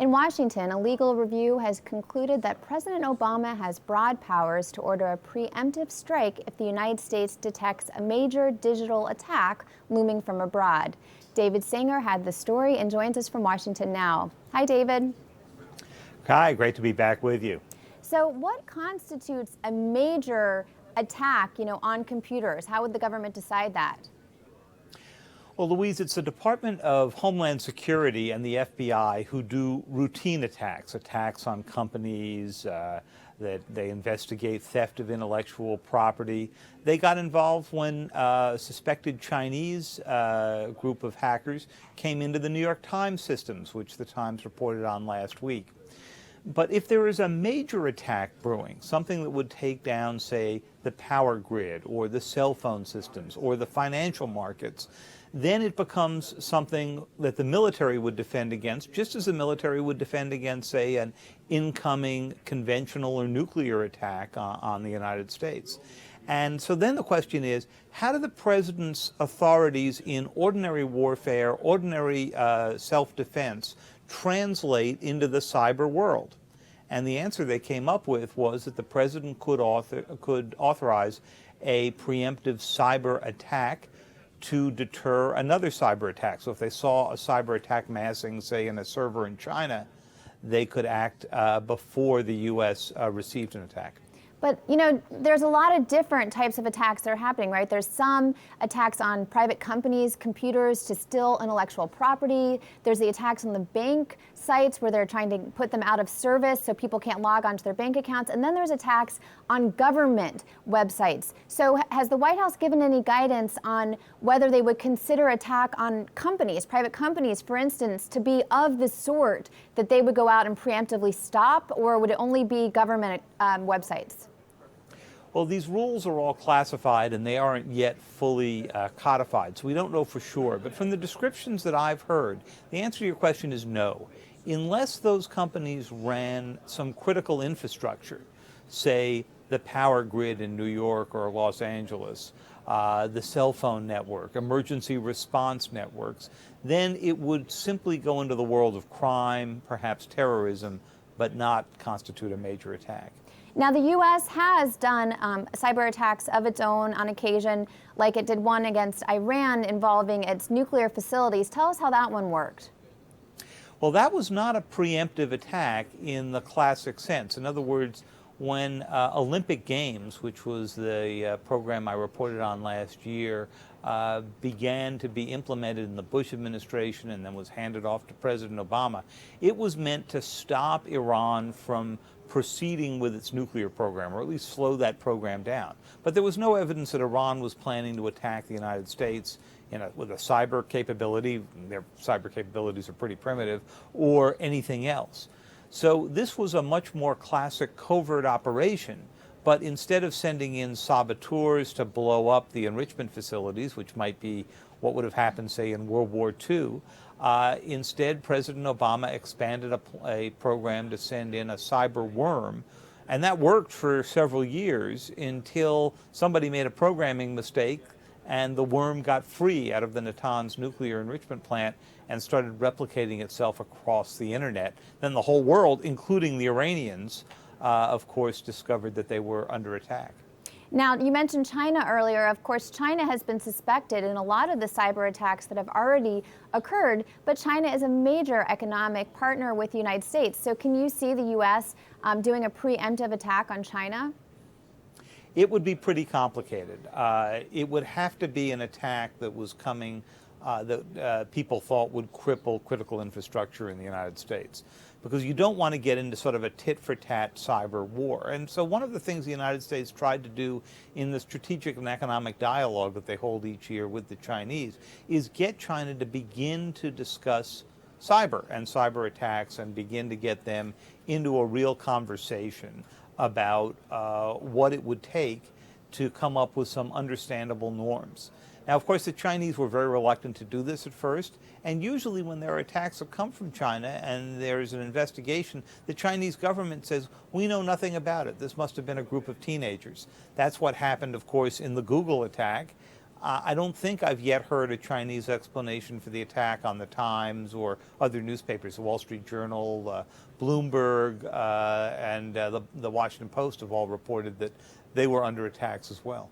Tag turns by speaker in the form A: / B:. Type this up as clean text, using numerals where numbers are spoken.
A: In Washington, a legal review has concluded that President Obama has broad powers to order a preemptive strike if the United States detects a major digital attack looming from abroad. David Sanger had the story and joins us from Washington now. Hi, David.
B: Hi, great to be back with you.
A: So what constitutes a major attack, on computers? How would the government decide that?
B: Well, Louise, it's the Department of Homeland Security and the FBI who do routine attacks on companies, that they investigate theft of intellectual property. They got involved when a suspected Chinese group of hackers came into the New York Times systems, which the Times reported on last week. But if there is a major attack brewing, something that would take down, say, the power grid or the cell phone systems or the financial markets, then it becomes something that the military would defend against, just as the military would defend against, say, an incoming conventional or nuclear attack on the United States. And so then the question is, how do the president's authorities in ordinary warfare, ordinary self-defense, translate into the cyber world? And the answer they came up with was that the president could authorize a preemptive cyber attack to deter another cyber attack. So if they saw a cyber attack massing, say, in a server in China, they could act before the U.S. Received an attack.
A: But, there's a lot of different types of attacks that are happening, right? There's some attacks on private companies' computers to steal intellectual property. There's the attacks on the bank sites where they're trying to put them out of service so people can't log onto their bank accounts. And then there's attacks on government websites. So has the White House given any guidance on whether they would consider attack on companies, private companies, for instance, to be of the sort that they would go out and preemptively stop, or would it only be government websites?
B: Well, these rules are all classified and they aren't yet fully codified, so we don't know for sure. But from the descriptions that I've heard, the answer to your question is no. Unless those companies ran some critical infrastructure, say the power grid in New York or Los Angeles, the cell phone network, emergency response networks, then it would simply go into the world of crime, perhaps terrorism, but not constitute a major attack.
A: Now, the U.S. has done cyber attacks of its own on occasion, like it did one against Iran involving its nuclear facilities. Tell us how that one worked.
B: Well, that was not a preemptive attack in the classic sense. In other words, when Olympic Games, which was the program I reported on last year, began to be implemented in the Bush administration and then was handed off to President Obama, it was meant to stop Iran from proceeding with its nuclear program, or at least slow that program down. But there was no evidence that Iran was planning to attack the United States with a cyber capability. Their cyber capabilities are pretty primitive, or anything else. So this was a much more classic covert operation, but instead of sending in saboteurs to blow up the enrichment facilities, which might be what would have happened, say, in World War II, instead President Obama expanded a program to send in a cyber worm, and that worked for several years until somebody made a programming mistake and the worm got free out of the Natanz nuclear enrichment plant and started replicating itself across the internet. Then the whole world, including the Iranians, of course, discovered that they were under attack.
A: Now, you mentioned China earlier. Of course, China has been suspected in a lot of the cyber attacks that have already occurred, but China is a major economic partner with the United States. So can you see the U.S. Doing a preemptive attack on China?
B: It would be pretty complicated. It would have to be an attack that was coming that people thought would cripple critical infrastructure in the United States, because you don't want to get into sort of a tit-for-tat cyber war. And so one of the things the United States tried to do in the strategic and economic dialogue that they hold each year with the Chinese is get China to begin to discuss cyber and cyber attacks and begin to get them into a real conversation about what it would take to come up with some understandable norms. Now, of course, the Chinese were very reluctant to do this at first, and usually when there are attacks that come from China and there's an investigation, the Chinese government says, we know nothing about it. This must have been a group of teenagers. That's what happened, of course, in the Google attack. I don't think I've yet heard a Chinese explanation for the attack on the Times or other newspapers. The Wall Street Journal, Bloomberg, and the Washington Post have all reported that they were under attacks as well.